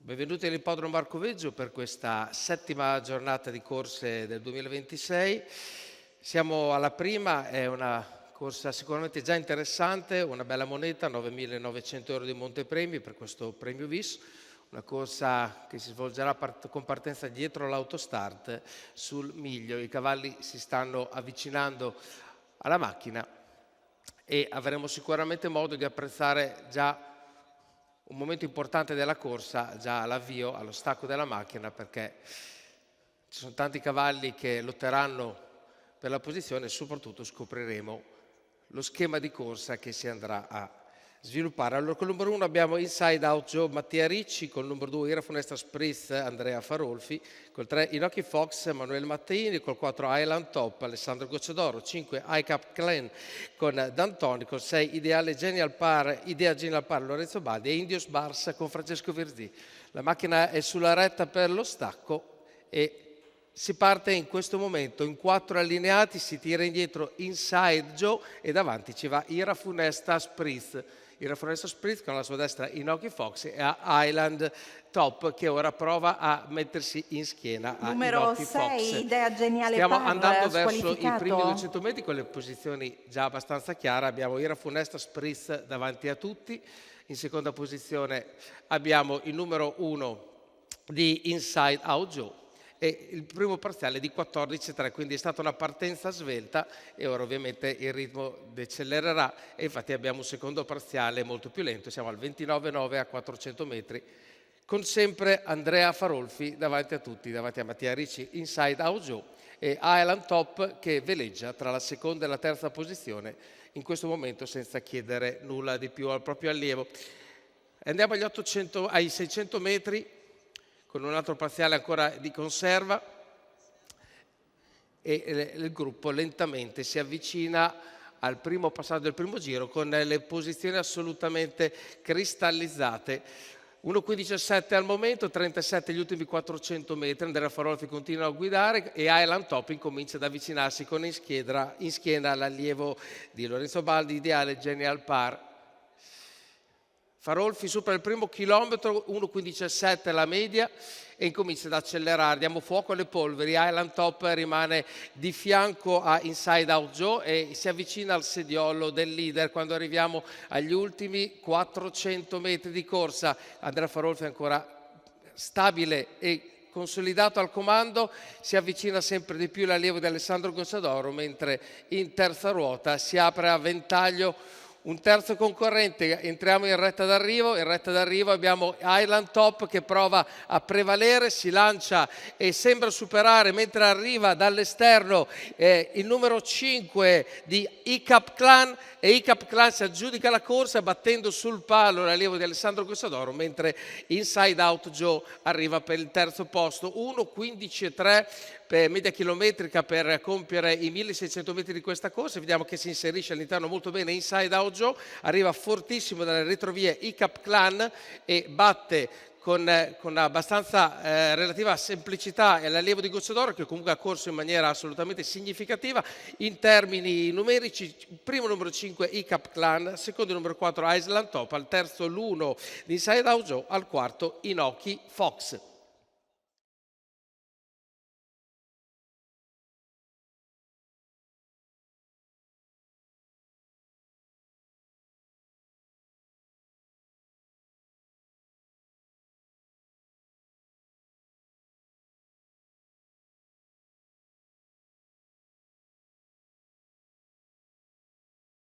Benvenuti all'Ippodromo Marco Veggio per questa settima giornata di corse del 2026. Siamo alla prima, è una corsa sicuramente già interessante, una bella moneta, 9.900 euro di montepremi per questo premio VIS. Una corsa che si svolgerà con partenza dietro l'autostart sul miglio. I cavalli si stanno avvicinando alla macchina e avremo sicuramente modo di apprezzare già un momento importante della corsa, già all'avvio, allo stacco della macchina, perché ci sono tanti cavalli che lotteranno per la posizione e soprattutto scopriremo lo schema di corsa che si andrà a sviluppare. Allora, con il numero 1 abbiamo Inside Out Joe Mattia Ricci, con il numero 2 Ira Funesta Spritz Andrea Farolfi, col 3 Inoki Fox Emanuele Matteini, col 4 Island Top Alessandro Gocciadoro, 5 iCap Clan con D'Antoni, col 6 Idea Genial Par Lorenzo Baldi e Indios Bars con Francesco Virzì. La macchina è sulla retta per lo stacco e si parte in questo momento in 4 allineati, si tira indietro Inside Joe e davanti ci va Ira Funesta Spritz. Ira Funesta Spritz con la sua destra Inoki Fox e a Island Top che ora prova a mettersi in schiena a numero Inoki 6, Fox. Idea Geniale Stiamo Par, andando verso i squalificato. primi 200 metri con le posizioni già abbastanza chiare. Abbiamo Ira Funesta Spritz davanti a tutti. In seconda posizione abbiamo il numero 1 di Inside Out Joe e il primo parziale di 14,3, quindi è stata una partenza svelta e ora ovviamente il ritmo decelererà e infatti abbiamo un secondo parziale molto più lento, siamo al 29,9 a 400 metri con sempre Andrea Farolfi davanti a tutti, davanti a Mattia Ricci, Inside Out Joe e Island Top che veleggia tra la seconda e la terza posizione in questo momento senza chiedere nulla di più al proprio allievo. Andiamo ai 600 metri con un altro parziale ancora di conserva e il gruppo lentamente si avvicina al primo passaggio del primo giro con le posizioni assolutamente cristallizzate. 1,15,7 al momento, 37 gli ultimi 400 metri, Andrea Farolfi continua a guidare e Island Top incomincia ad avvicinarsi con in schiena l'allievo di Lorenzo Baldi, Ideale Genial Par. Farolfi supera il primo chilometro, 1,15,7 la media e incomincia ad accelerare, diamo fuoco alle polveri, Island Top rimane di fianco a Inside Out Joe e si avvicina al sediolo del leader quando arriviamo agli ultimi 400 metri di corsa. Andrea Farolfi è ancora stabile e consolidato al comando, si avvicina sempre di più l'allievo di Alessandro Gocciadoro, mentre in terza ruota si apre a ventaglio un terzo concorrente. Entriamo in retta d'arrivo abbiamo Island Top che prova a prevalere, si lancia e sembra superare mentre arriva dall'esterno il numero 5 di iCap Clan e iCap Clan si aggiudica la corsa battendo sul palo l'allievo di Alessandro Gocciadoro, mentre Inside Out Joe arriva per il terzo posto, 1,15,3 per media chilometrica per compiere i 1600 metri di questa corsa. Vediamo che si inserisce all'interno molto bene Inside Out Joe, arriva fortissimo dalle retrovie iCap Clan e batte con abbastanza relativa semplicità l'allievo di Gocciadoro che comunque ha corso in maniera assolutamente significativa in termini numerici. Primo numero 5 iCap Clan, secondo numero 4 Island Top, al terzo l'1 di Inside Out Joe, al quarto Inoki Fox.